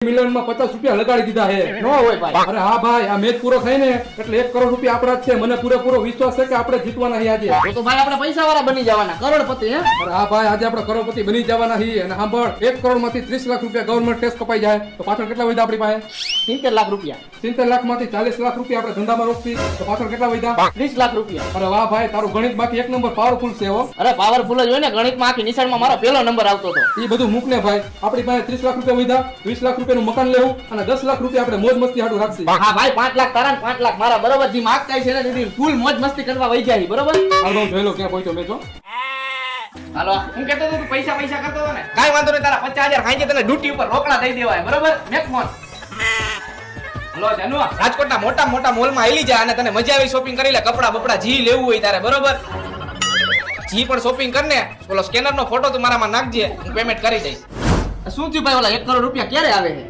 Million માં 50 રૂપિયા લગાડી દીધા હે. નો હોય ભાઈ. અરે હા ભાઈ, આ મેચ પૂરો થાય ને એટલે 1 કરોડ રૂપિયા આપણા જ છે. મને પૂરેપૂરો વિશ્વાસ છે કે આપણે જીતવાના છીએ આજે. તો ભાઈ આપણે પૈસા વાળા બની જવાના, કરોડપતિ હે. અરે હા ભાઈ, આજે આપણે કરોડપતિ બની જવાના છીએ. અને સાંભળ, 1 કરોડ માંથી 30 લાખ રૂપિયા ગવર્નમેન્ટ ટેક્સ કપાઈ જાય તો પાછળ કેટલા વધ્યા આપણી પાસે? 70 લાખ રૂપિયા. 70 લાખ માંથી 40 લાખ રૂપિયા આપણે ધંધામાં રોકતી તો પાછળ કેટલા વધ્યા? 30 લાખ રૂપિયા. અરે વાહ ભાઈ, તારું ગણિત બાકી એક નંબર પાવરફુલ છે હો. અરે પાવરફુલ જ હોય ને, ગણિતમાં આખી નિશાળમાં મારો પહેલો નંબર આવતો હતો. એ બધું મૂક ને ભાઈ, આપણી પાસે 30 લાખ રૂપિયા વધ્યા, 20 લાખ રૂપિયાનું મકાન લેવું અને 10 લાખ રૂપિયા આપણે મોજ મસ્તી હાટું રાખશી. હા ભાઈ, 5 લાખ તારા ને 5 લાખ મારા, બરોબર? જે માગતા છે ને દીદી ફૂલ મોજ મસ્તી કરવા વહી જાય, બરોબર? હાલ હું જોઈ લો ક્યાં પહોંચ્યો મેં જો. હાલો, હું કહેતો હતો તું પૈસા કરતો હતો ને, કાઈ વાંધો નહીં, તારા 50,000 ખાઈ તને ડ્યુટી ઉપર રોકડા દઈ દેવાય, બરોબર? Make phone. હલો જાનુ, રાજકોટના મોટા મોટા મોલમાં આલી જા અને તને મજા આવી શોપિંગ કરી લે, કપડા બપડા જી લેવું હોય તારે, બરોબર? જી પણ શોપિંગ કરને, ઓલો સ્કેનર નો ફોટો તું મારામાં નાખજે, હું પેમેન્ટ કરી દઈશ. શું થયું ભાઈ, ઓલા 1 કરોડ રૂપિયા ક્યારે આવે છે?